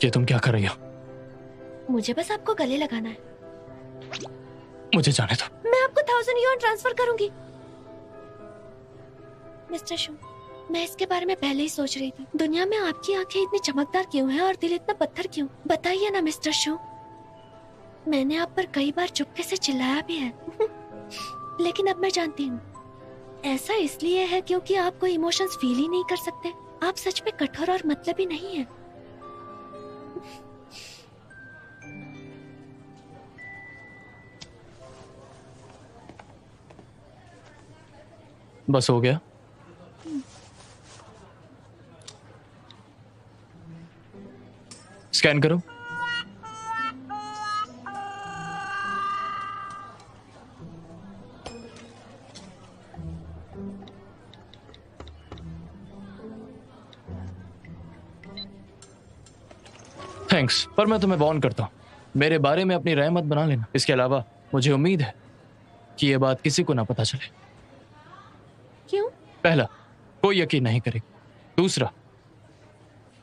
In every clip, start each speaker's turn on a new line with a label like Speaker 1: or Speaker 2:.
Speaker 1: ये तुम क्या कर रही हो?
Speaker 2: मुझे बस आपको गले लगाना है।
Speaker 1: मुझे जाने दो।
Speaker 2: मैं आपको 1000 युआन ट्रांसफर करूंगी। मिस्टर शू, मैं इसके बारे में पहले ही सोच रही थी। दुनिया में आपकी आंखें इतनी चमकदार क्यों हैं और दिल इतना पत्थर क्यों? बताइए ना मिस्टर शू। मैंने आप पर कई बार चुपके से चिल्लाया भी है लेकिन अब मैं जानती हूँ ऐसा इसलिए है क्योंकि आप कोई इमोशंस फील ही नहीं कर सकते। आप सच में कठोर और मतलबी नहीं है।
Speaker 1: बस हो गया? स्कैन करो। थैंक्स, पर मैं तुम्हें वार्न करता हूं, मेरे बारे में अपनी राय मत बना लेना। इसके अलावा मुझे उम्मीद है कि यह बात किसी को ना पता चले।
Speaker 2: क्यों?
Speaker 1: पहला, कोई यकीन नहीं करेगा। दूसरा,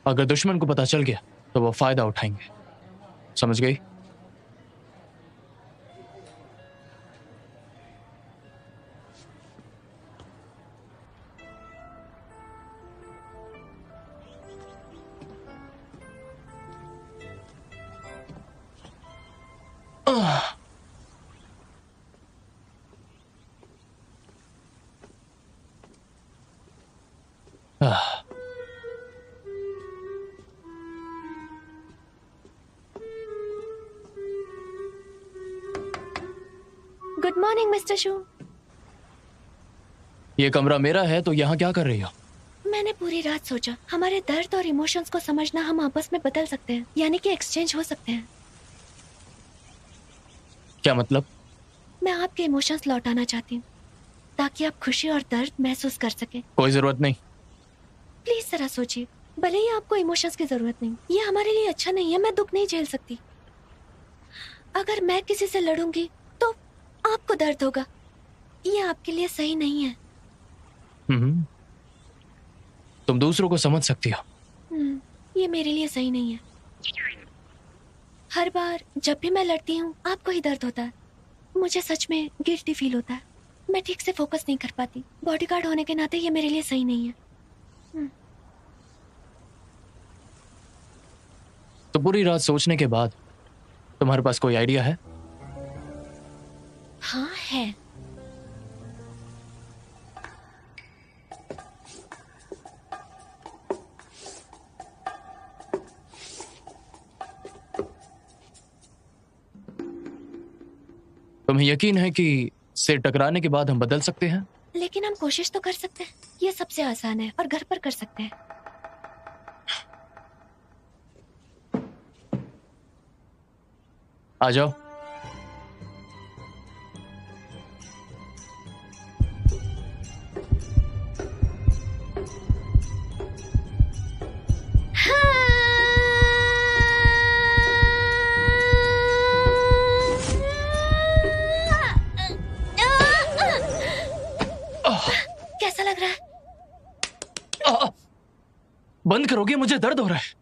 Speaker 1: अगर दुश्मन को पता चल गया तो वो फायदा उठाएंगे। समझ गई?
Speaker 2: गुड मॉर्निंग मिस्टर शू।
Speaker 1: ये कमरा मेरा है तो यहाँ क्या कर रही हो?
Speaker 2: मैंने पूरी रात सोचा हमारे दर्द और इमोशंस को समझना हम आपस में बदल सकते हैं, यानी कि एक्सचेंज हो सकते हैं।
Speaker 1: क्या मतलब?
Speaker 2: मैं आपके इमोशंस लौटाना चाहती हूँ ताकि आप खुशी और दर्द महसूस कर सके।
Speaker 1: कोई जरूरत नहीं।
Speaker 2: प्लीज जरा सोचिए, भले ही आपको इमोशंस की जरूरत नहीं, ये हमारे लिए अच्छा नहीं है। मैं दुख नहीं झेल सकती। अगर मैं किसी से लड़ूंगी तो आपको दर्द होगा। ये आपके लिए सही नहीं है।
Speaker 1: तुम दूसरों को समझ सकती हो।
Speaker 2: ये मेरे लिए सही नहीं है। हर बार जब भी मैं लड़ती हूँ आपको ही दर्द होता है। मुझे सच में गिल्टी फील होता है। मैं ठीक से फोकस नहीं कर पाती। बॉडीगार्ड होने के नाते ये मेरे लिए सही नहीं है।
Speaker 1: तो पूरी रात सोचने के बाद तुम्हारे पास कोई आइडिया है?
Speaker 2: हाँ है।
Speaker 1: तुम्हें यकीन है कि सिर टकराने के बाद हम बदल सकते हैं?
Speaker 2: लेकिन हम कोशिश तो कर सकते हैं। ये सबसे आसान है और घर पर कर सकते हैं।
Speaker 1: आ जाओ।
Speaker 2: कैसा लग रहा है?
Speaker 1: बंद करोगे? मुझे दर्द हो रहा है।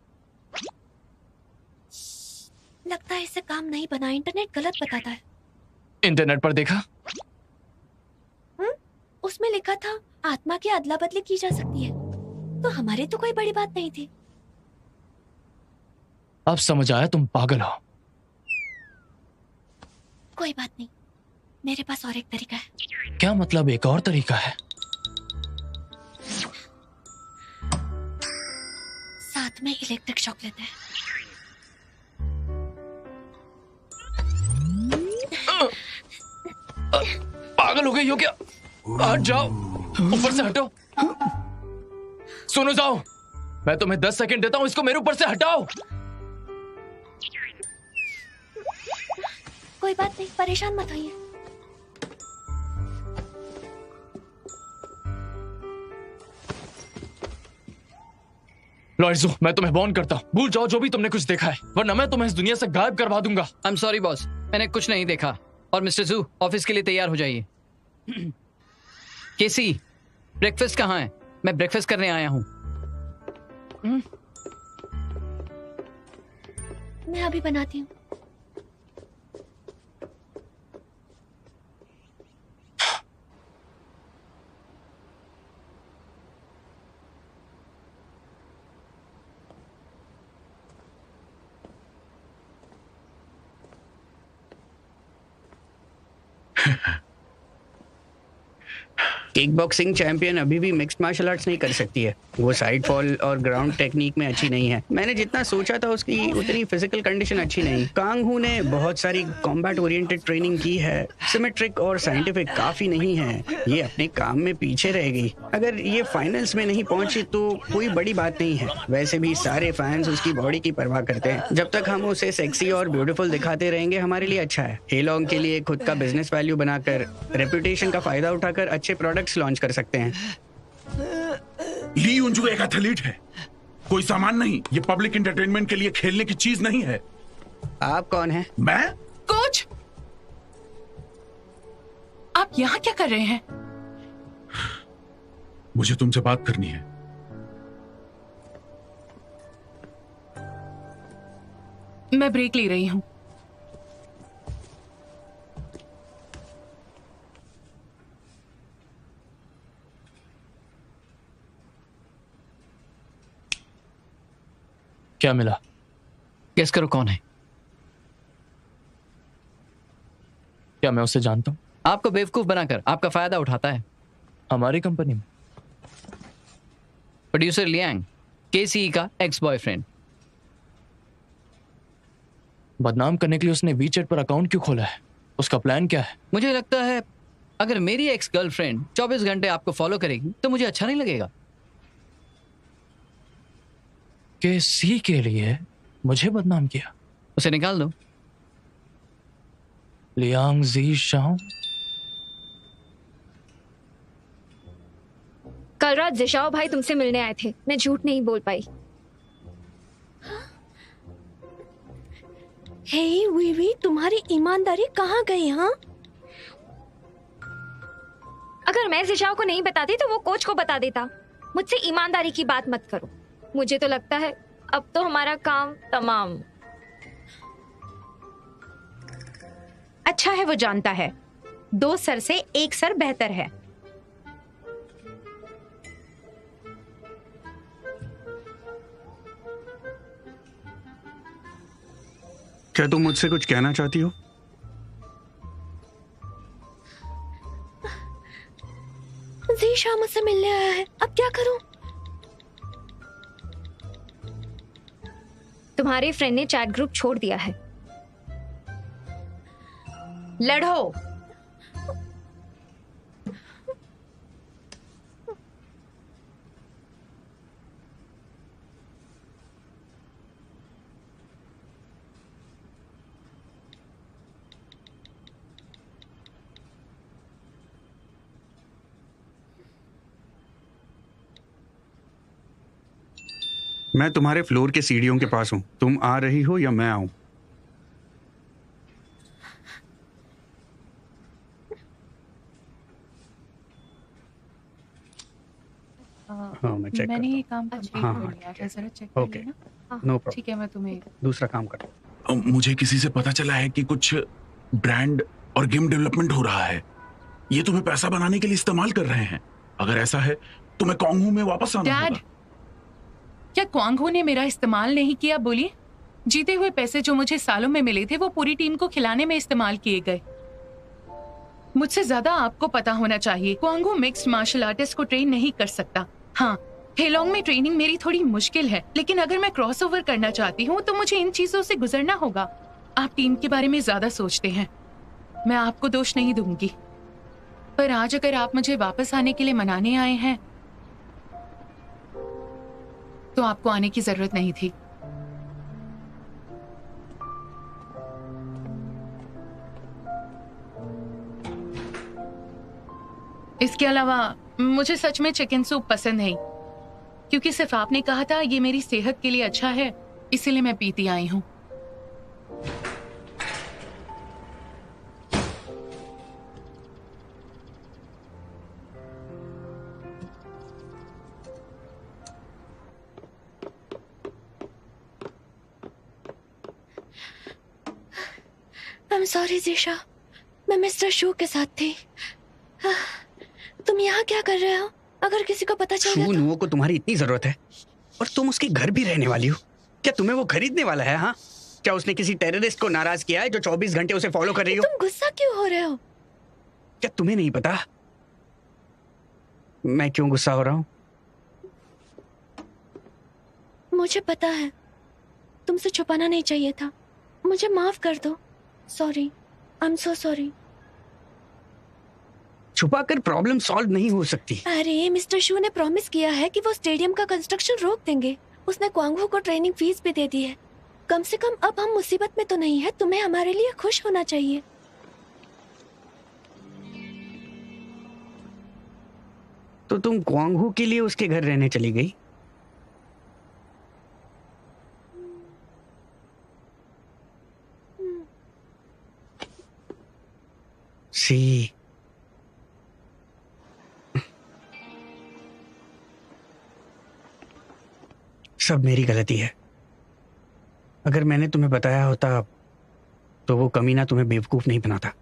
Speaker 2: लगता है इससे काम नहीं बना। इंटरनेट गलत बताता है।
Speaker 1: इंटरनेट पर देखा?
Speaker 2: उसमें लिखा था आत्मा की अदला बदली की जा सकती है, तो हमारी तो कोई बड़ी बात नहीं थी।
Speaker 1: अब समझ आया तुम पागल हो।
Speaker 2: कोई बात नहीं, मेरे पास और एक तरीका है।
Speaker 1: क्या मतलब एक और तरीका है?
Speaker 2: साथ में इलेक्ट्रिक शॉक लेते हैं।
Speaker 1: पागल हो गई हो क्या? हट जाओ, ऊपर से हटो। सुनो जाओ, मैं तुम्हें 10 सेकंड देता हूं, इसको मेरे ऊपर से हटाओ।
Speaker 2: कोई बात नहीं, परेशान मत होइए।
Speaker 1: लॉइजो, मैं तुम्हें वार्न करता हूं, भूल जाओ जो भी तुमने कुछ देखा है, वरना मैं तुम्हें इस दुनिया से गायब करवा दूंगा।
Speaker 3: आई एम सॉरी बॉस, मैंने कुछ नहीं देखा। और मिस्टर जू, ऑफिस के लिए तैयार हो जाइए। केसी, ब्रेकफास्ट कहाँ है? मैं ब्रेकफास्ट करने आया हूँ।
Speaker 2: मैं अभी बनाती हूँ।
Speaker 4: किक बॉक्सिंग चैंपियन अभी भी मिक्स्ड मार्शल आर्ट्स नहीं कर सकती है। वो साइड फॉल और ग्राउंड टेक्निक में अच्छी नहीं है। मैंने जितना सोचा था उसकी उतनी फिजिकल कंडीशन अच्छी नहीं। कांग हू ने बहुत सारी कॉम्बैट ओरिएंटेड ट्रेनिंग की है, सिमेट्रिक और साइंटिफिक काफी नहीं है। ये अपने काम में पीछे रह गई। अगर ये फाइनल्स में नहीं पहुंची तो कोई बड़ी बात नहीं है। वैसे भी सारे फैंस उसकी बॉडी की परवाह करते हैं। जब तक हम उसे सेक्सी और ब्यूटीफुल दिखाते रहेंगे हमारे लिए अच्छा है। हेलॉन्ग के लिए खुद का बिजनेस वैल्यू बनाकर, रेपुटेशन का फायदा उठाकर अच्छे प्रोडक्ट्स लॉन्च कर सकते हैं।
Speaker 5: ली युंजू एक एथलीट है, कोई सामान नहीं। ये पब्लिक एंटरटेनमेंट के लिए खेलने की चीज नहीं है।
Speaker 4: आप कौन हैं?
Speaker 5: मैं?
Speaker 6: कोच, आप यहाँ क्या कर रहे हैं?
Speaker 5: मुझे तुमसे बात करनी है।
Speaker 6: मैं ब्रेक ले रही हूँ।
Speaker 1: क्या मिला?
Speaker 3: गेस करो कौन है।
Speaker 1: क्या मैं उसे जानता हूँ?
Speaker 3: आपको बेवकूफ बनाकर आपका फायदा उठाता है।
Speaker 1: हमारी कंपनी में
Speaker 3: प्रोड्यूसर लियांग, केसीई का एक्स बॉयफ्रेंड।
Speaker 1: बदनाम करने के लिए उसने वीचैट पर अकाउंट क्यों खोला है? उसका प्लान क्या है?
Speaker 3: मुझे लगता है अगर मेरी एक्स गर्लफ्रेंड 24 घंटे आपको फॉलो करेगी तो मुझे अच्छा नहीं लगेगा।
Speaker 1: केसी के लिए मुझे बदनाम किया?
Speaker 3: उसे निकाल दो।
Speaker 1: लियांग जी शाओ।
Speaker 7: कल रात जिशाओ भाई तुमसे मिलने आए थे, मैं झूठ नहीं बोल पाई।
Speaker 2: हे वीवी, तुम्हारी ईमानदारी कहाँ गई? हाँ,
Speaker 7: अगर मैं जिशाओ को नहीं बताती तो वो कोच को बता देता। मुझसे ईमानदारी की बात मत करो। मुझे तो लगता है अब तो हमारा काम तमाम।
Speaker 8: अच्छा है वो जानता है, 2 सर से 1 सर बेहतर है।
Speaker 5: क्या तुम मुझसे कुछ कहना चाहती हो?
Speaker 2: जीशा मुझसे मिलने आया है, अब क्या करूं?
Speaker 7: तुम्हारे फ्रेंड ने चैट ग्रुप छोड़ दिया है।
Speaker 8: लड़ो।
Speaker 5: मैं तुम्हारे फ्लोर के सीढ़ियों के पास हूँ। तुम आ रही हो या मैं आऊं?
Speaker 4: हाँ, मैं चेक
Speaker 6: मैंने
Speaker 4: करता
Speaker 6: ये काम कंप्लीट
Speaker 4: हाँ,
Speaker 6: कर
Speaker 4: हाँ,
Speaker 6: लिया
Speaker 4: ठीक
Speaker 6: है,
Speaker 4: है।
Speaker 6: जरा चेक कर
Speaker 4: ओके,
Speaker 6: लेना।
Speaker 4: No problem.
Speaker 6: ठीक है, मैं तुम्हें
Speaker 4: दूसरा काम करो।
Speaker 5: मुझे किसी से पता चला है कि कुछ ब्रांड और गेम डेवलपमेंट हो रहा है। ये तुम्हें पैसा बनाने के लिए इस्तेमाल कर रहे हैं। अगर ऐसा है तो मैं कॉन्गू में वापस आना
Speaker 6: डैड,
Speaker 5: होगा।
Speaker 6: क्या क्वांगहो ने मेरा इस्तेमाल नहीं किया? बोलिए। जीते हुए पैसे जो मुझे सालों में मिले थे वो पूरी टीम को खिलाने में इस्तेमाल किए गए। मुझसे ज्यादा आपको पता होना चाहिए। क्वांगहो मिक्स्ड मार्शल आर्टिस्ट को ट्रेन नहीं कर सकता। हाँ, हेलॉन्ग में ट्रेनिंग मेरी थोड़ी मुश्किल है, लेकिन अगर मैं क्रॉस ओवर करना चाहती हूँ तो मुझे इन चीजों से गुजरना होगा। आप टीम के बारे में ज्यादा सोचते हैं, मैं आपको दोष नहीं दूंगी। पर आज अगर आप मुझे वापस आने के लिए मनाने आए हैं तो आपको आने की जरूरत नहीं थी। इसके अलावा मुझे सच में चिकन सूप पसंद है, क्योंकि सिर्फ आपने कहा था ये मेरी सेहत के लिए अच्छा है, इसीलिए मैं पीती आई हूँ।
Speaker 2: I'm sorry जीशा, मैं मिस्टर शू के साथ थी। तुम यहाँ क्या कर रहे हो? अगर किसी को पता चल गया
Speaker 4: शू
Speaker 2: तो...
Speaker 4: नुओ को तुम्हारी इतनी जरूरत है और तुम उसके घर भी रहने वाली हो? क्या तुम्हें वो खरीदने वाला है? हाँ, क्या उसने किसी टेररिस्ट को नाराज किया है जो 24 घंटे उसे फॉलो कर रही हो?
Speaker 2: तुम गुस्सा क्यों हो रहे हो?
Speaker 4: क्या तुम्हें नहीं पता मैं क्यों गुस्सा हो रहा हूँ?
Speaker 2: मुझे पता है, तुमसे छुपाना नहीं चाहिए था। मुझे माफ कर दो। Sorry, I am so sorry.
Speaker 4: छुपा कर प्रॉब्लम सॉल्व नहीं हो सकती।
Speaker 2: अरे मिस्टर शू ने प्रॉमिस किया है कि वो स्टेडियम का कंस्ट्रक्शन रोक देंगे। उसने क्वांग हू को ट्रेनिंग फीस भी दे दी है। कम से कम अब हम मुसीबत में तो नहीं है। तुम्हें हमारे लिए खुश होना चाहिए।
Speaker 4: तो तुम क्वांग हू के लिए उसके घर रहने चली गई? सी, सब मेरी गलती है। अगर मैंने तुम्हें बताया होता तो वो कमीना तुम्हें बेवकूफ नहीं बनाता।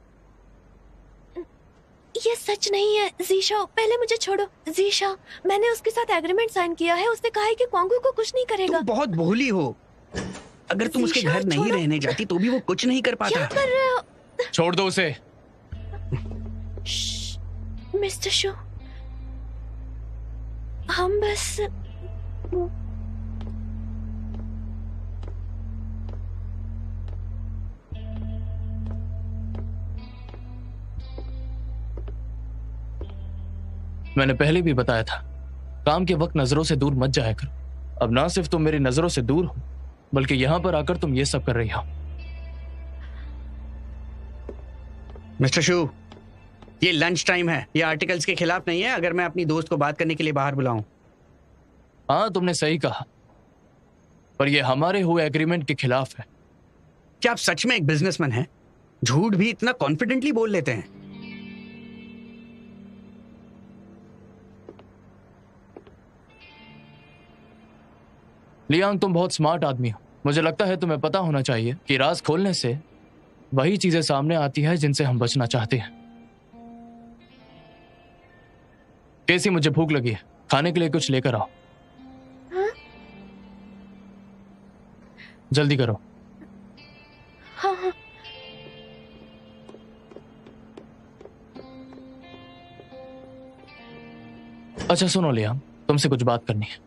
Speaker 2: ये सच नहीं है जीशा, पहले मुझे छोड़ो। जीशा, मैंने उसके साथ एग्रीमेंट साइन किया है। उसने कहा है कि क्वांग हू को कुछ नहीं करेगा।
Speaker 4: तुम बहुत भोली हो। अगर तुम उसके घर नहीं रहने जाती तो भी वो कुछ नहीं कर पाता।
Speaker 2: क्या कर रहे हो?
Speaker 1: छोड़ दो उसे।
Speaker 2: मिस्टर शू, हम बस...
Speaker 1: मैंने पहले भी बताया था, काम के वक्त नजरों से दूर मत जाया करो। अब ना सिर्फ तुम मेरी नजरों से दूर हो, बल्कि यहां पर आकर तुम ये सब कर रही हो।
Speaker 4: मिस्टर शू, ये लंच टाइम है। ये आर्टिकल्स के खिलाफ नहीं है अगर मैं अपनी दोस्त को बात करने के लिए बाहर बुलाऊं।
Speaker 1: हाँ, तुमने सही कहा, पर यह हमारे हुए एग्रीमेंट के खिलाफ है।
Speaker 4: क्या आप सच में एक बिजनेसमैन हैं? झूठ भी इतना कॉन्फिडेंटली बोल लेते हैं।
Speaker 1: लियांग, तुम बहुत स्मार्ट आदमी हो। मुझे लगता है तुम्हें पता होना चाहिए कि राज खोलने से वही चीजें सामने आती है जिनसे हम बचना चाहते हैं। कैसी, मुझे भूख लगी है, खाने के लिए कुछ लेकर आओ।
Speaker 2: हाँ?
Speaker 1: जल्दी करो।
Speaker 2: हाँ हाँ।
Speaker 1: अच्छा सुनो लियांग, तुमसे कुछ बात करनी है।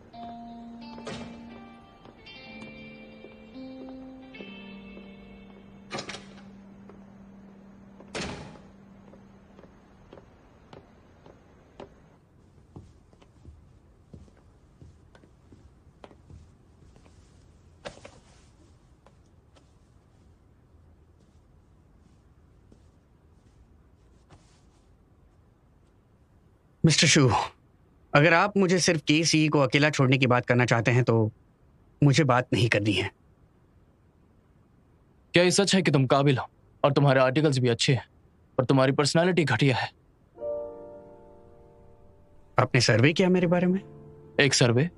Speaker 4: मिस्टर शू, अगर आप मुझे सिर्फ केसी को अकेला छोड़ने की बात करना चाहते हैं तो मुझे बात नहीं करनी है।
Speaker 1: क्या ये सच है कि तुम काबिल हो और तुम्हारे आर्टिकल्स भी अच्छे हैं, और तुम्हारी पर्सनालिटी घटिया है?
Speaker 4: आपने सर्वे किया मेरे बारे में?
Speaker 1: एक सर्वे?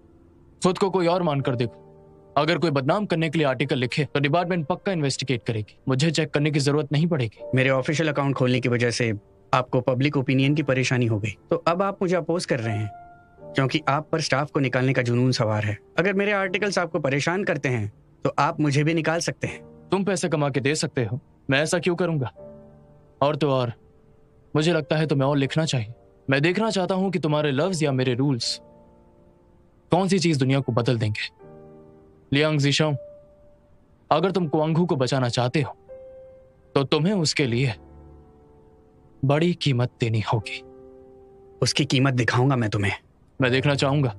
Speaker 1: खुद को कोई और मानकर देखो। अगर कोई बदनाम करने के लिए आर्टिकल लिखे तो डिपार्टमेंट पक्का इन्वेस्टिगेट करेगी। मुझे चेक करने की जरूरत नहीं पड़ेगी।
Speaker 4: मेरे ऑफिशियल अकाउंट खोलने की वजह से आपको पब्लिक ओपिनियन की परेशानी हो गई, तो अब आप मुझे अपोज कर रहे हैं क्योंकि आप पर स्टाफ को निकालने का जुनून सवार है। अगर मेरे आर्टिकल्स आपको परेशान करते हैं तो आप मुझे भी निकाल सकते हैं।
Speaker 1: तुम पैसे कमा के दे सकते हो, मैं ऐसा क्यों करूंगा? और तो और मुझे लगता है तुम्हें और लिखना चाहिए। मैं देखना चाहता हूं कि तुम्हारे लफ्ज या मेरे रूल्स कौन सी चीज दुनिया को बदल देंगे। लियांग ज़िशाओ, अगर तुम क्वांग हू को बचाना चाहते हो तो तुम्हें उसके लिए बड़ी कीमत देनी होगी।
Speaker 4: उसकी कीमत दिखाऊंगा मैं तुम्हें।
Speaker 1: मैं देखना चाहूंगा।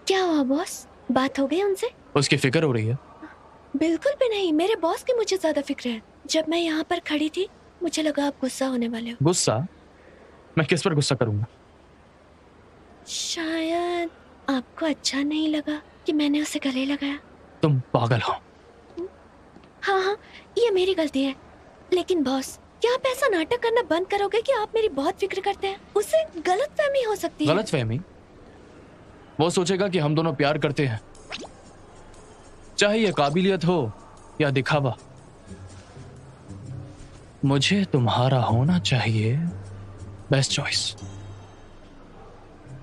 Speaker 2: क्या हुआ बॉस? बात हो गई उनसे?
Speaker 1: उसकी फिक्र हो रही है?
Speaker 2: बिल्कुल भी नहीं, मेरे बॉस की मुझे ज्यादा फिक्र है। जब मैं यहाँ पर खड़ी थी मुझे लगा आप गुस्सा होने वाले हो।
Speaker 1: गुस्सा? मैं किस पर गुस्सा करूंगा?
Speaker 2: शायद आपको अच्छा नहीं लगा कि मैंने उसे गले लगाया।
Speaker 1: तुम पागल हो।
Speaker 2: हाँ हाँ, ये मेरी गलती है, लेकिन बॉस क्या आप ऐसा नाटक करना बंद करोगे कि आप मेरी बहुत फिक्र करते हैं? उससे गलतफहमी हो सकती है।
Speaker 1: गलतफहमी? वो सोचेगा कि हम दोनों प्यार करते हैं, चाहे ये काबिलियत हो या दिखावा। मुझे तुम्हारा होना चाहिए बेस्ट चॉइस।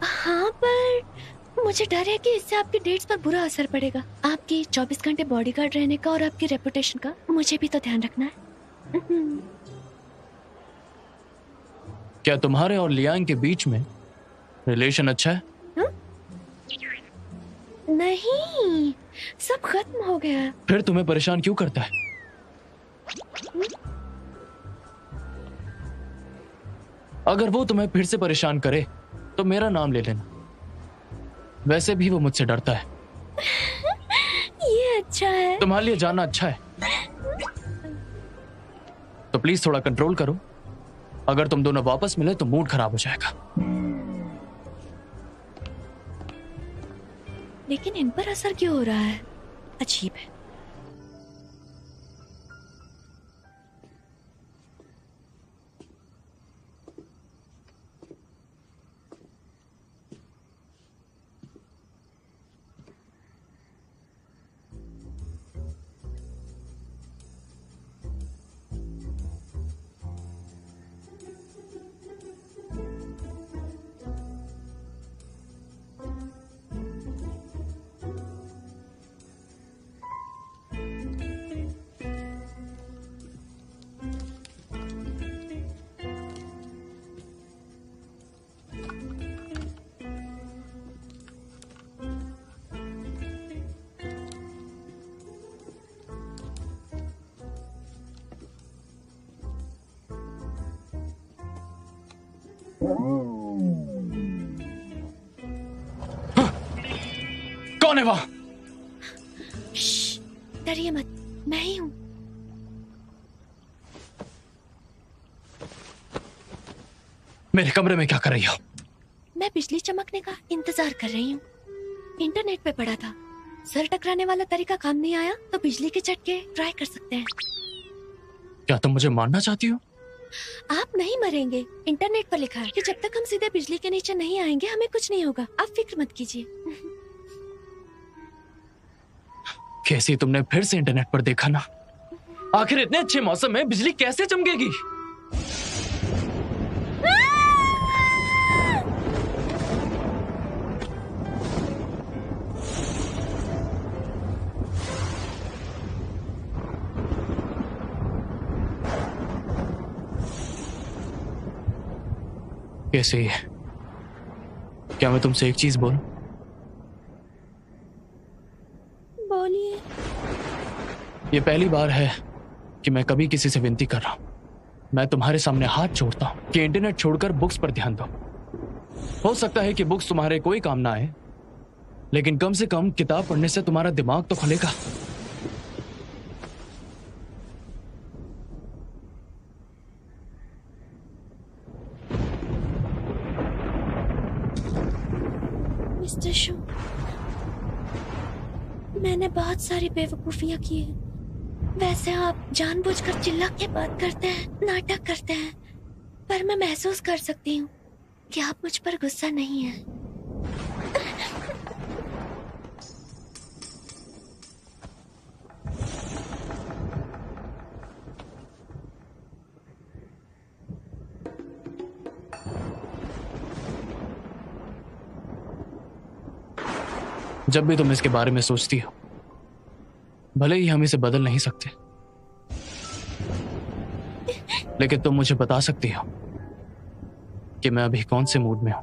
Speaker 2: हाँ, पर मुझे डर है कि इससे आपकी डेट्स पर बुरा असर पड़ेगा, आपकी 24 घंटे बॉडीगार्ड रहने का और आपकी रेपुटेशन का। मुझे भी तो ध्यान रखना है।
Speaker 1: क्या तुम्हारे और लियांग के बीच में रिलेशन अच्छा है?
Speaker 2: नहीं, सब खत्म हो गया।
Speaker 1: फिर तुम्हें परेशान क्यों करता है? अगर वो तुम्हें फिर से परेशान करे तो मेरा नाम ले लेना। वैसे भी वो मुझसे डरता है।
Speaker 2: ये अच्छा है।
Speaker 1: तुम्हारे लिए जानना अच्छा है, तो प्लीज थोड़ा कंट्रोल करो। अगर तुम दोनों वापस मिले तो मूड खराब हो जाएगा।
Speaker 2: लेकिन इन पर असर क्यों हो रहा है? अजीब है।
Speaker 1: कौन है वहां?
Speaker 2: श्श, डरिए मत, मैं ही हूँ।
Speaker 1: मेरे कमरे में क्या कर रही हो?
Speaker 2: मैं बिजली चमकने का इंतजार कर रही हूँ। इंटरनेट पे पढ़ा था, सर टकराने वाला तरीका काम नहीं आया तो बिजली के झटके ट्राई कर सकते हैं।
Speaker 1: क्या तुम मुझे मारना चाहती हो?
Speaker 2: आप नहीं मरेंगे। इंटरनेट पर लिखा है कि जब तक हम सीधे बिजली के नीचे नहीं आएंगे हमें कुछ नहीं होगा। आप फिक्र मत कीजिए।
Speaker 1: कैसी तुमने फिर से इंटरनेट पर देखा ना? आखिर इतने अच्छे मौसम में बिजली कैसे चमकेगी? कैसे? क्या मैं तुमसे एक चीज बोलूं?
Speaker 2: बोलिए।
Speaker 1: ये पहली बार है कि मैं कभी किसी से विनती कर रहा हूं। मैं तुम्हारे सामने हाथ जोड़ता हूं कि इंटरनेट छोड़कर बुक्स पर ध्यान दो। हो सकता है कि बुक्स तुम्हारे कोई काम ना आए, लेकिन कम से कम किताब पढ़ने से तुम्हारा दिमाग तो खुलेगा।
Speaker 2: मिस्टर शू, मैंने बहुत सारी बेवकूफियां की हैं। वैसे आप जानबूझकर चिल्ला के बात करते हैं, नाटक करते हैं, पर मैं महसूस कर सकती हूँ कि आप मुझ पर गुस्सा नहीं हैं।
Speaker 1: जब भी तुम इसके बारे में सोचती हो, भले ही हम इसे बदल नहीं सकते, लेकिन तुम मुझे बता सकती हो कि मैं अभी कौन से मूड में हूं।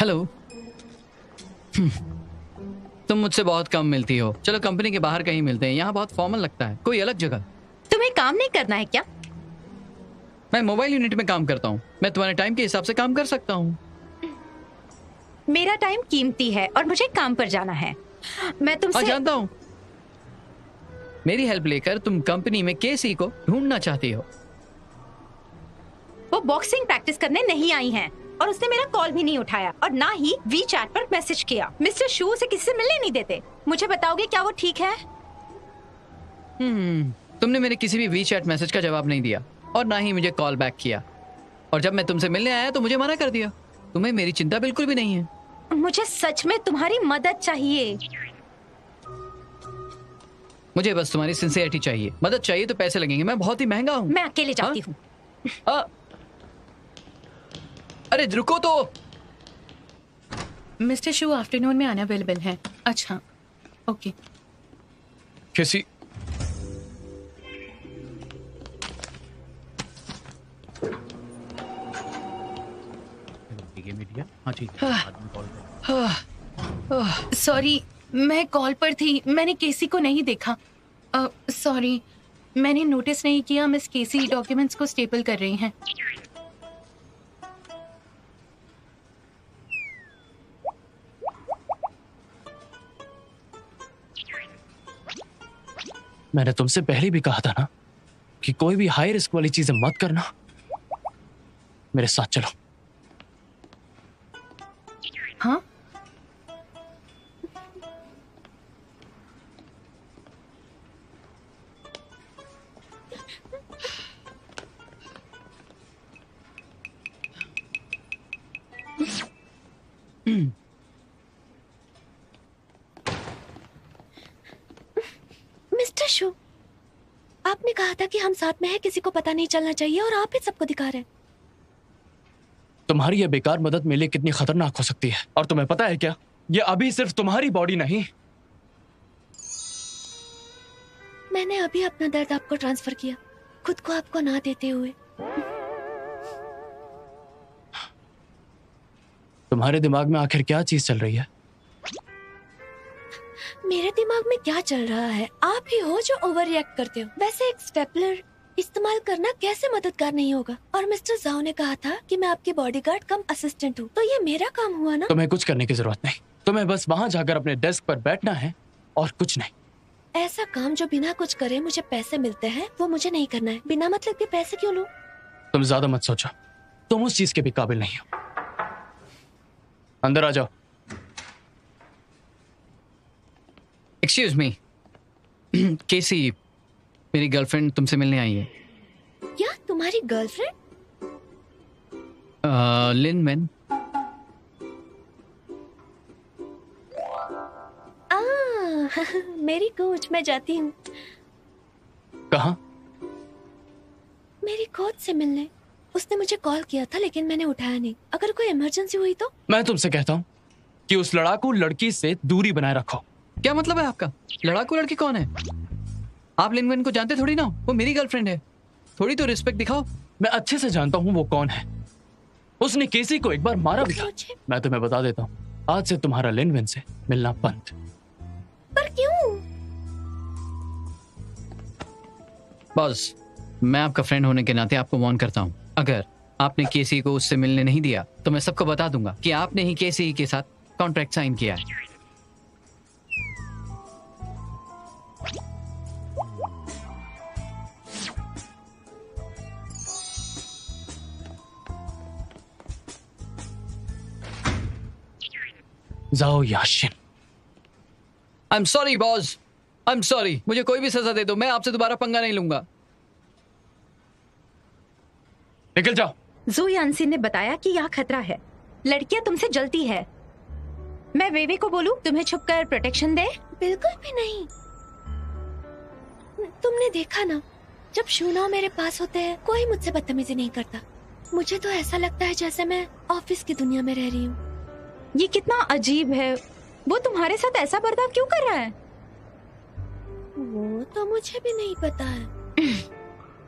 Speaker 3: हेलो। तुम मुझसे बहुत कम मिलती हो, चलो कंपनी के बाहर कहीं मिलते हैं, यहाँ बहुत फॉर्मल लगता है, कोई अलग जगह।
Speaker 8: तुम्हें काम नहीं करना है क्या?
Speaker 3: मैं मोबाइल यूनिट में काम करता हूँ, मैं तुम्हारे टाइम के हिसाब से काम कर सकता हूँ।
Speaker 8: मेरा टाइम कीमती है और मुझे काम पर जाना है। मैं तुमसे
Speaker 3: जानता हूँ। मेरी हेल्प लेकर तुम कंपनी में केसी को ढूंढना चाहती हो।
Speaker 8: वो बॉक्सिंग प्रैक्टिस करने नहीं आई हैं और उसने मेरा कॉल भी नहीं उठाया और ना ही वी चैट पर मैसेज किया। मिस्टर शू उसे किसी से मिलने नहीं देते। मुझे बताओगे क्या वो ठीक है?
Speaker 3: तुमने मेरे किसी भी वी चैट मैसेज का जवाब नहीं दिया और ना ही मुझे कॉल बैक किया, और जब मैं तुमसे मिलने आया तो मुझे मना कर दिया। तुम्हें मेरी चिंता बिल्कुल भी नहीं है।
Speaker 8: मुझे सच में तुम्हारी मदद चाहिए।
Speaker 3: मुझे बस तुम्हारी सिंसियरिटी चाहिए। मदद चाहिए तो पैसे लगेंगे, मैं बहुत ही महंगा हूँ।
Speaker 8: मैं अकेले जाती हूँ।
Speaker 3: अरे रुको तो।
Speaker 6: मिस्टर शू आफ्टरनून में अनअवेलेबल है। अच्छा, ओके।
Speaker 1: किसी
Speaker 6: सॉरी, मैं कॉल पर थी, मैंने केसी को नहीं देखा। सॉरी, मैंने नोटिस नहीं किया मिस केसी डॉक्यूमेंट्स को स्टेपल कर रही हैं।
Speaker 1: मैंने तुमसे पहले भी कहा था ना कि कोई भी हाई रिस्क वाली चीजें मत करना। मेरे साथ चलो।
Speaker 6: हाँ?
Speaker 2: मिस्टर शू, आपने कहा था कि हम साथ में हैं, किसी को पता नहीं चलना चाहिए, और आप ही सबको दिखा रहे हैं।
Speaker 1: तुम्हारी ये बेकार मदद मेरे लिए कितनी खतरनाक हो सकती है, और तुम्हें पता है क्या, ये अभी सिर्फ तुम्हारी बॉडी नहीं।
Speaker 2: मैंने अभी अपना दर्द आपको ट्रांसफर किया, खुद को आपको ना देते हुए।
Speaker 1: तुम्हारे दिमाग में आखिर क्या चीज चल रही है?
Speaker 2: मेरे दिमाग में क्या चल रहा है? आप ही हो जो ओवर रिएक्ट करते हो। वैसे एक स्टेपलर इस्तेमाल करना कैसे मददगार नहीं होगा? और मिस्टर जाओ ने कहा था कि मैं आपकी बॉडीगार्ड कम असिस्टेंट हूँ, तो ये मेरा काम हुआ ना?
Speaker 1: तुम्हें कुछ करने की जरूरत नहीं, तुम्हें बस वहाँ जाकर अपने डेस्क पर बैठना है और कुछ नहीं।
Speaker 2: ऐसा काम जो बिना कुछ करे मुझे पैसे मिलते हैं, वो मुझे नहीं करना है। बिना मतलब के पैसे क्यों लूं?
Speaker 1: तुम ज्यादा मत सोचो, तुम उस चीज के भी काबिल नहीं हो। अंदर आ जाओ।
Speaker 3: एक्सक्यूज मी, केसी, मेरी गर्लफ्रेंड तुमसे मिलने आई है।
Speaker 2: क्या तुम्हारी गर्लफ्रेंड?
Speaker 3: लिन मैन।
Speaker 2: मेरी कोच, मैं जाती हूँ।
Speaker 1: कहाँ?
Speaker 2: मेरी कोच से मिलने। उसने मुझे कॉल किया था लेकिन मैंने उठाया नहीं। अगर कोई इमरजेंसी हुई तो?
Speaker 1: मैं तुमसे कहता हूँ कि उस लड़ाकू लड़की से दूरी बनाए रखो।
Speaker 3: क्या मतलब है आपका? लड़ाकू लड़की कौन है? आप लिन मैन को जानते थोड़ी ना, वो मेरी गर्लफ्रेंड है। थोड़ी तो रिस्पेक्ट दिखाओ।
Speaker 1: मैं अच्छे से जानता हूँ वो कौन है। उसने केसी को एक बार मारा भी था। मैं तुम्हें बता देता हूँ, आज से तुम्हारा लिन मैन से मिलना बंद।
Speaker 2: पर क्यों?
Speaker 3: बॉस, मैं आपका फ्रेंड होने के नाते आपको वार्न करता हूँ, अगर आपने केसी को उससे मिलने नहीं दिया तो मैं सबको बता दूंगा कि आपने ही केसी के साथ कॉन्ट्रैक्ट साइन किया है।
Speaker 1: जाओ Yashin.
Speaker 3: I am sorry boss, I am sorry. मुझे कोई भी सजा दे दो, मैं आपसे दोबारा पंगा नहीं लूंगा।
Speaker 1: निकल जाओ।
Speaker 8: जू यानसिन ने बताया कि यहाँ खतरा है, लड़कियां तुमसे जलती है। मैं वेवे को बोलूं तुम्हें छुपकर प्रोटेक्शन दे?
Speaker 2: बिल्कुल भी नहीं। तुमने देखा ना, जब शूनाओ मेरे पास होते हैं कोई मुझसे बदतमीजी नहीं करता। मुझे तो ऐसा लगता है जैसे मैं ऑफिस की दुनिया में रह रही हूँ।
Speaker 8: ये कितना अजीब है। वो तुम्हारे साथ ऐसा बर्ताव क्यों कर रहा है?
Speaker 2: वो तो मुझे भी नहीं पता है।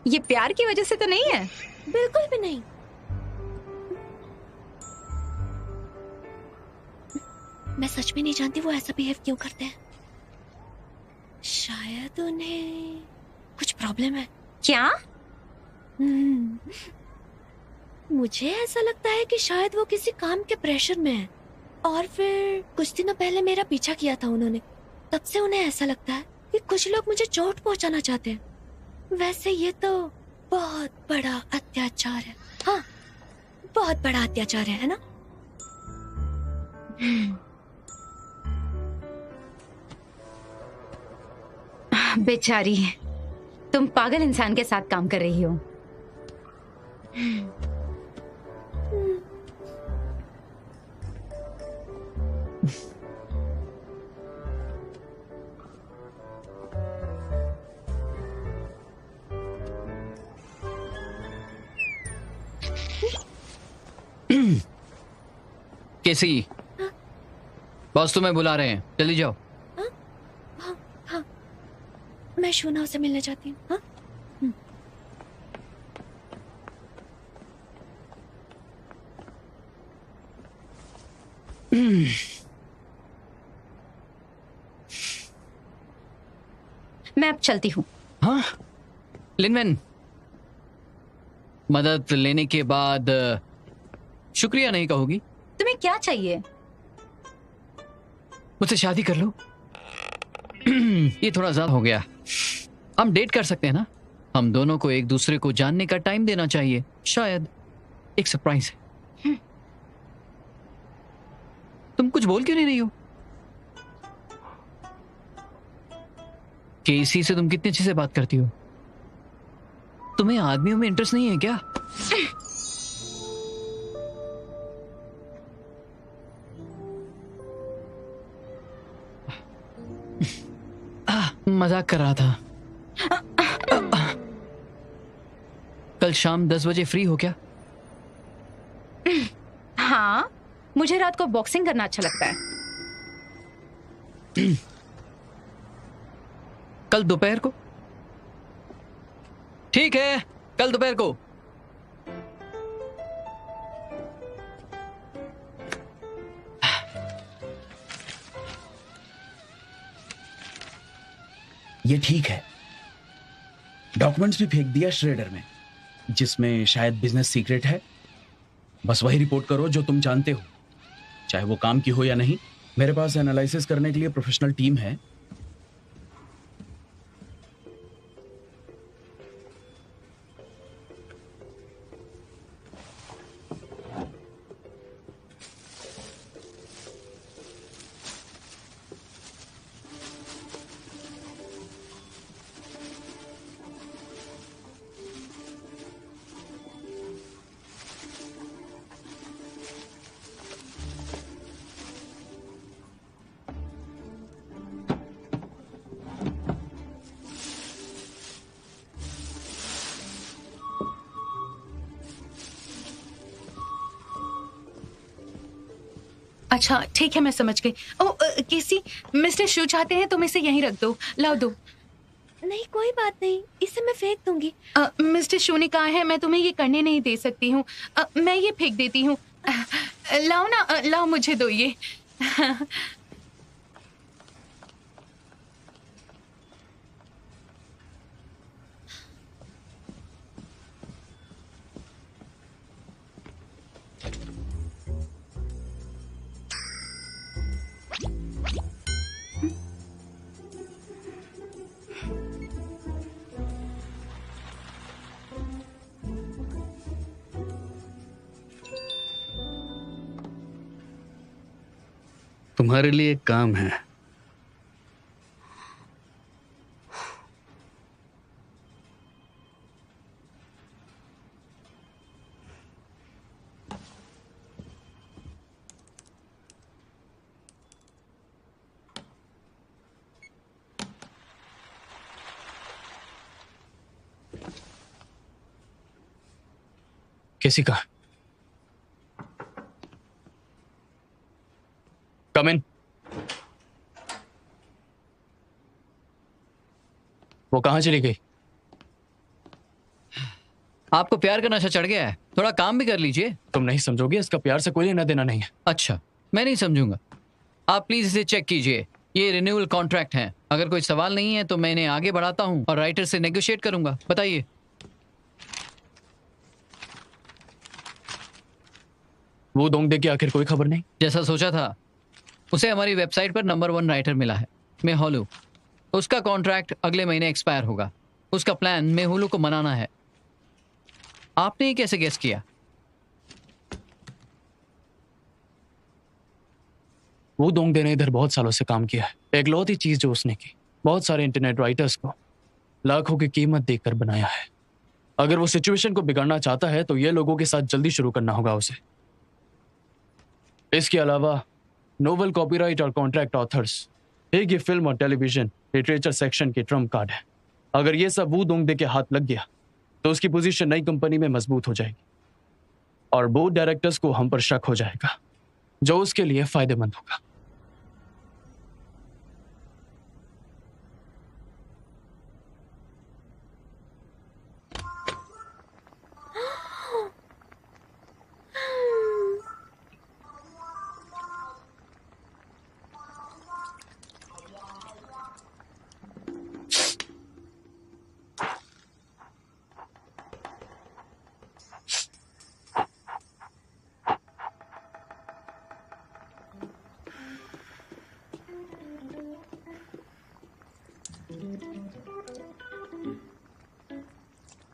Speaker 8: ये प्यार की वजह से तो नहीं है?
Speaker 2: बिल्कुल भी नहीं। मैं सच में नहीं जानती वो ऐसा बिहेव क्यों करते हैं। शायद उन्हें कुछ प्रॉब्लम है।
Speaker 8: क्या?
Speaker 2: मुझे ऐसा लगता है कि शायद वो किसी काम के प्रेशर में है, और फिर कुछ दिनों पहले मेरा पीछा किया था उन्होंने। तब से उन्हें ऐसा लगता है कि कुछ लोग मुझे चोट पहुंचाना चाहते हैं। वैसे ये तो बहुत बड़ा अत्याचार है। हाँ, बहुत बड़ा अत्याचार है ना?
Speaker 8: बेचारी, तुम पागल इंसान के साथ काम कर रही हो।
Speaker 3: केसी, बॉस तुम्हें बुला रहे हैं, जल्दी जाओ।
Speaker 2: हाँ, मैं शूना से मिलने जाती हूँ। हाँ?
Speaker 8: मैं अब चलती हूँ।
Speaker 3: हाँ लिनवेन, मदद लेने के बाद शुक्रिया नहीं कहोगी?
Speaker 8: तुम्हें क्या चाहिए?
Speaker 3: मुझसे शादी कर लो। ये थोड़ा ज्यादा हो गया। हम डेट कर सकते हैं ना? हम दोनों को एक दूसरे को जानने का टाइम देना चाहिए। शायद एक सरप्राइज है। तुम कुछ बोल क्यों नहीं रही हो? केसी से तुम कितनी अच्छे से बात करती हो। तुम्हें आदमियों में इंटरेस्ट नहीं है क्या? मजाक कर रहा था। कल शाम 10 बजे फ्री हो क्या?
Speaker 8: हाँ, मुझे रात को बॉक्सिंग करना अच्छा लगता है।
Speaker 3: कल दोपहर को? ठीक है, कल दोपहर को।
Speaker 5: ये ठीक है। डॉक्यूमेंट्स भी फेंक दिया श्रेडर में, जिसमें शायद बिजनेस सीक्रेट है। बस वही रिपोर्ट करो जो तुम जानते हो, चाहे वो काम की हो या नहीं। मेरे पास एनालिसिस करने के लिए प्रोफेशनल टीम है।
Speaker 6: अच्छा ठीक है, मैं समझ गई। ओ केसी, मिस्टर शू चाहते हैं तुम इसे यहीं रख दो। लाओ दो।
Speaker 2: नहीं, कोई बात नहीं, इसे मैं फेंक दूंगी।
Speaker 6: मिस्टर शू ने कहा है मैं तुम्हें ये करने नहीं दे सकती हूँ। मैं ये फेंक देती हूँ। लाओ ना, लाओ मुझे दो ये।
Speaker 4: तुम्हारे लिए एक काम है।
Speaker 1: किसी का कम इन। वो कहां चली गई?
Speaker 3: आपको प्यार का नशा चढ़ गया है, थोड़ा काम भी कर लीजिए।
Speaker 1: तुम नहीं समझोगे, इसका प्यार से कोई लेना देना नहीं है।
Speaker 3: अच्छा, मैं नहीं समझूंगा। आप प्लीज इसे चेक कीजिए, ये रिन्यूअल कॉन्ट्रैक्ट है। अगर कोई सवाल नहीं है तो मैं इन्हें आगे बढ़ाता हूँ और राइटर से नेगोशिएट करूंगा। बताइए।
Speaker 1: वो दोंगदे की आखिर कोई खबर नहीं?
Speaker 3: जैसा सोचा था, उसे हमारी वेबसाइट पर नंबर 1 राइटर मिला है, मेहुलू। उसका कॉन्ट्रैक्ट अगले महीने एक्सपायर होगा। उसका प्लान मेहुलू को मनाना है। आपने ये कैसे गेस किया?
Speaker 1: वो दोंगदे ने इधर बहुत सालों से काम किया है। एकलौती चीज जो उसने की, बहुत सारे इंटरनेट राइटर्स को लाखों की कीमत देकर बनाया है। अगर वो सिचुएशन को बिगाड़ना चाहता है तो ये लोगों के साथ जल्दी शुरू करना होगा उसे। इसके अलावा नोवेल कॉपीराइट और कॉन्ट्रैक्ट ऑथर्स, एक ये फिल्म और टेलीविजन लिटरेचर सेक्शन के ट्रम्प कार्ड है। अगर ये सब वो दोंगदे के हाथ लग गया तो उसकी पोजीशन नई कंपनी में मजबूत हो जाएगी और बोर्ड डायरेक्टर्स को हम पर शक हो जाएगा, जो उसके लिए फायदेमंद होगा।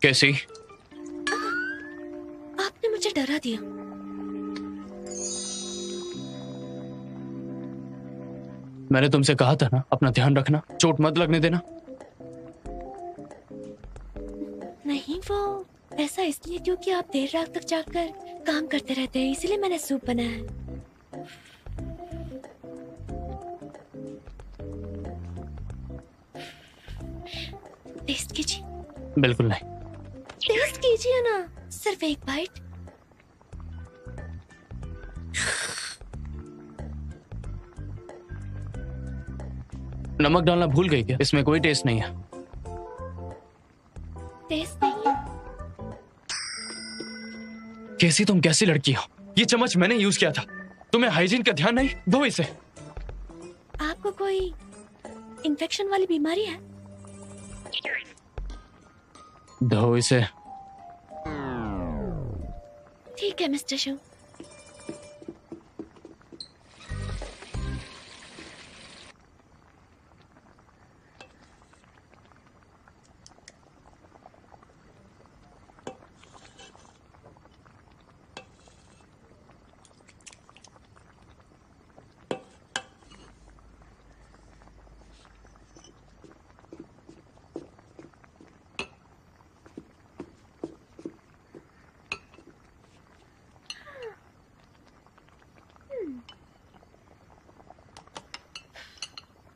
Speaker 1: कैसी?
Speaker 2: आपने मुझे डरा दिया।
Speaker 1: मैंने तुमसे कहा था ना, अपना ध्यान रखना, चोट मत लगने देना।
Speaker 2: नहीं, वो ऐसा इसलिए क्योंकि आप देर रात तक जागकर काम करते रहते हैं, इसलिए मैंने सूप बनाया है। टेस्ट कीजिए।
Speaker 1: बिल्कुल नहीं।
Speaker 2: टेस्ट कीजिए ना, सिर्फ एक बाइट।
Speaker 1: नमक डालना भूल गई क्या? इसमें कोई टेस्ट नहीं है।
Speaker 2: टेस्ट नहीं है।
Speaker 1: कैसी तुम कैसी लड़की हो? ये चम्मच मैंने यूज किया था। तुम्हें हाइजीन का ध्यान नहीं? दो इसे।
Speaker 2: आपको कोई इन्फेक्शन वाली बीमारी है?
Speaker 1: दो इसे।
Speaker 2: ठीक है मिस्टर शू।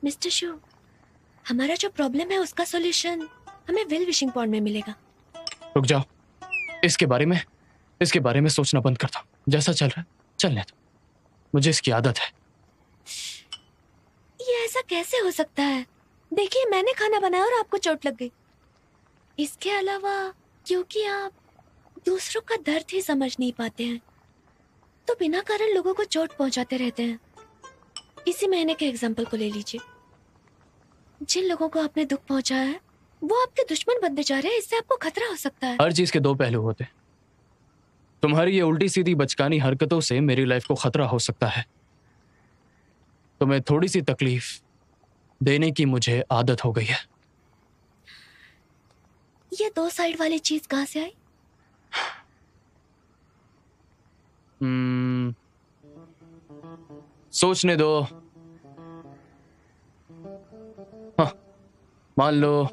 Speaker 2: मिस्टर शू, हमारा जो प्रॉब्लम है उसका सॉल्यूशन हमें विल विशिंग पॉन्ड में मिलेगा।
Speaker 1: रुक जाओ, इसके बारे में सोचना बंद कर दो। जैसा चल रहा है चलने दो, मुझे इसकी आदत है।
Speaker 2: ये ऐसा कैसे हो सकता है? देखिए, मैंने खाना बनाया और आपको चोट लग गई। इसके अलावा क्योंकि आप दूसरों का दर्द ही समझ नहीं पाते हैं, तो बिना कारण लोगों को चोट पहुंचाते रहते हैं। इसी महीने के एग्जाम्पल को ले लीजिए। जिन लोगों को आपने दुख पहुंचाया है वो आपके दुश्मन बनते जा रहे हैं। इससे आपको खतरा हो सकता है।
Speaker 1: हर चीज के दो पहलू होते हैं। तुम्हारी ये उल्टी सीधी बचकानी हरकतों से मेरी लाइफ को खतरा हो सकता है। तुम्हें थोड़ी सी तकलीफ देने की मुझे आदत हो गई है।
Speaker 2: ये दो साइड वाली चीज कहां से आई?
Speaker 1: सोचने दो। हाँ, मान लो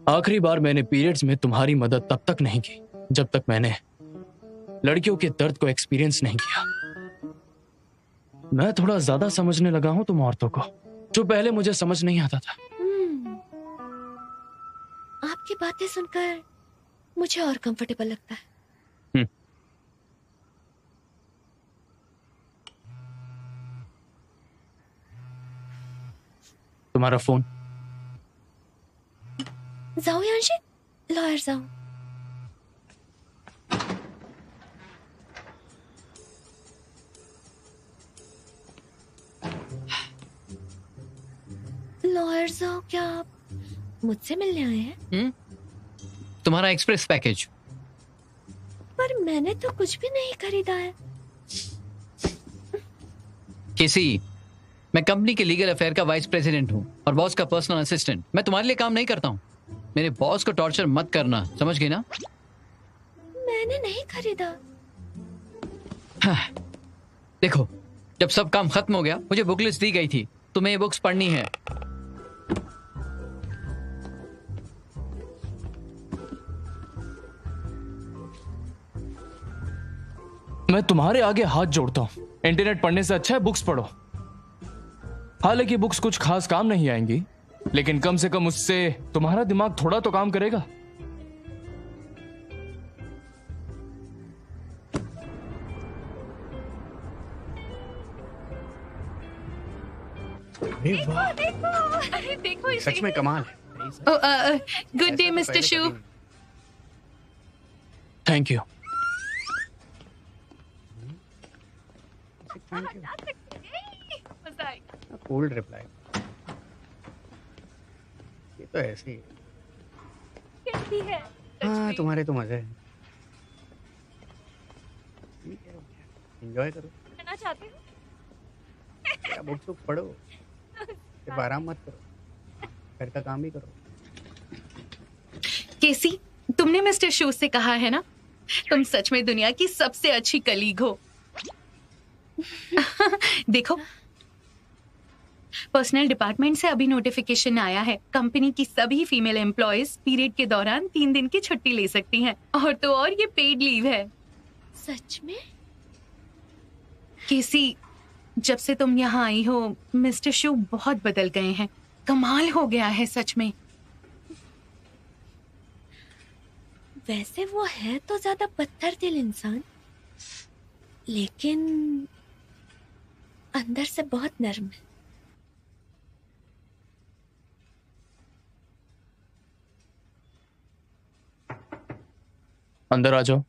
Speaker 1: आखिरी बार मैंने पीरियड्स में तुम्हारी मदद तब तक नहीं की जब तक मैंने लड़कियों के दर्द को एक्सपीरियंस नहीं किया। मैं थोड़ा ज्यादा समझने लगा हूं तुम औरतों को, जो पहले मुझे समझ नहीं आता था।
Speaker 2: आपकी बातें सुनकर मुझे और कंफर्टेबल लगता है।
Speaker 1: तुम्हारा फोन।
Speaker 2: जाओ यांशी, लॉयर जाओ। मिर्जा, क्या आप मुझसे मिलने आए हैं?
Speaker 3: तुम्हारा एक्सप्रेस पैकेज।
Speaker 2: पर मैंने तो कुछ भी नहीं खरीदा है।
Speaker 3: केसी, मैं कंपनी के लीगल अफेयर का वाइस प्रेसिडेंट हूँ और बॉस का पर्सनल असिस्टेंट। मैं तुम्हारे लिए काम नहीं करता हूँ। मेरे बॉस को टॉर्चर मत करना, समझ गई ना?
Speaker 2: मैंने नहीं खरीदा।
Speaker 3: देखो, जब सब काम खत्म हो गया मुझे बुक लिस्ट दी गई थी, तुम्हें ये बुक्स पढ़नी है।
Speaker 1: मैं तुम्हारे आगे हाथ जोड़ता हूं, इंटरनेट पढ़ने से अच्छा है बुक्स पढ़ो। हालांकि बुक्स कुछ खास काम नहीं आएंगी, लेकिन कम से कम उससे तुम्हारा दिमाग थोड़ा तो काम करेगा।
Speaker 6: अरे देखो इसे।
Speaker 4: सच में कमाल है।
Speaker 6: Good day mister shoe.
Speaker 1: Thank you.
Speaker 4: Cold reply. ये तो ऐसे ही है।
Speaker 6: कैसी है?
Speaker 4: हाँ, तुम्हारे तो मजे हैं। एंजॉय करो।
Speaker 7: करना चाहते हो?
Speaker 4: क्या बुक्स पढ़ो, सिर्फ आराम मत करो, घर का काम भी करो।
Speaker 6: केसी, तुमने मिस्टर शू से कहा है ना, तुम सच में दुनिया की सबसे अच्छी कलीग हो। देखो, पर्सनल डिपार्टमेंट से अभी नोटिफिकेशन आया है, कंपनी की सभी फीमेल एम्प्लॉयज पीरियड के दौरान 3 दिन की छुट्टी ले सकती हैं, और तो और ये पेड लीव है।
Speaker 2: सच में?
Speaker 6: केसी, जब से तुम यहाँ आई हो मिस्टर शू बहुत बदल गए हैं। कमाल हो गया है सच में।
Speaker 2: वैसे वो है तो ज्यादा पत्थर दिल इंसान, लेकिन अंदर से बहुत नर्म है।
Speaker 1: अंदर आ जाओ।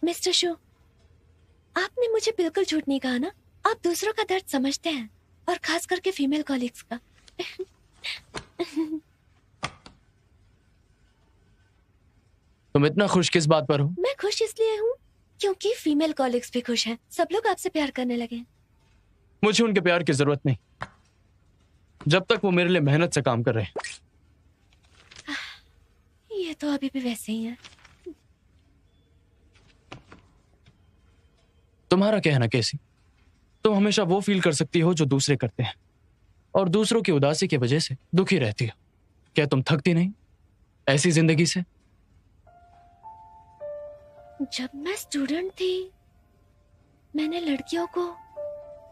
Speaker 2: मिस्टर शू, आपने मुझे बिल्कुल झूठ नहीं कहा ना। आप दूसरों का दर्द समझते हैं, और खास करके फीमेल कॉलीग्स का।
Speaker 1: तुम इतना खुश किस बात पर हो?
Speaker 2: मैं खुश इसलिए हूँ क्योंकि फीमेल कॉलीग्स भी खुश हैं। सब लोग आपसे प्यार करने लगे हैं।
Speaker 1: मुझे उनके प्यार की जरूरत नहीं, जब तक वो मेरे लिए मेहनत से काम कर रहे हैं।
Speaker 2: ये तो अभी भी वैसे ही है।
Speaker 1: तुम्हारा कहना कैसी, तुम हमेशा वो फील कर सकती हो जो दूसरे करते हैं, और दूसरों की उदासी की वजह से दुखी रहती हो। क्या तुम थकती नहीं ऐसी जिंदगी से?
Speaker 2: जब मैं स्टूडेंट थी, मैंने लड़कियों को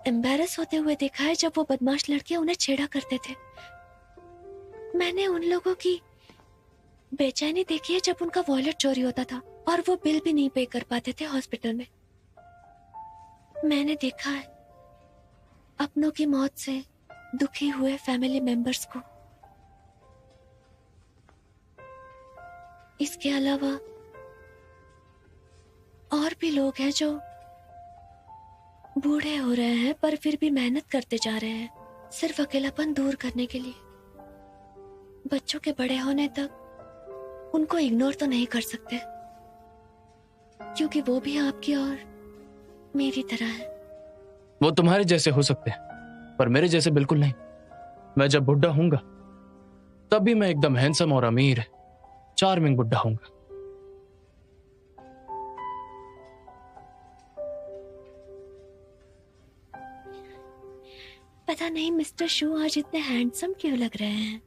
Speaker 2: एम्बैरस होते हुए देखा है जब वो बदमाश लड़कियां उन्हें छेड़ा करते थे। मैंने उन लोगों की बेचैनी देखी है जब उनका वॉलेट चोरी होता था और वो बिल भी नहीं पे कर पाते थे हॉस्पिटल में। मैंने देखा है अपनों की मौत से दुखी हुए फैमिली मेंबर्स को। इसके अलावा और भी लोग हैं जो बूढ़े हो रहे हैं पर फिर भी मेहनत करते जा रहे हैं, सिर्फ अकेलापन दूर करने के लिए। बच्चों के बड़े होने तक उनको इग्नोर तो नहीं कर सकते, क्योंकि वो भी आपकी और मेरी तरह है।
Speaker 1: वो तुम्हारे जैसे हो सकते हैं, पर मेरे जैसे बिल्कुल नहीं। मैं जब बुढ़ा हूंगा तब भी मैं एकदम हैंडसम और अमीर चार्मिंग बुढ़ा हूंगा।
Speaker 2: पता नहीं मिस्टर शू आज इतने हैंडसम क्यों लग रहे हैं।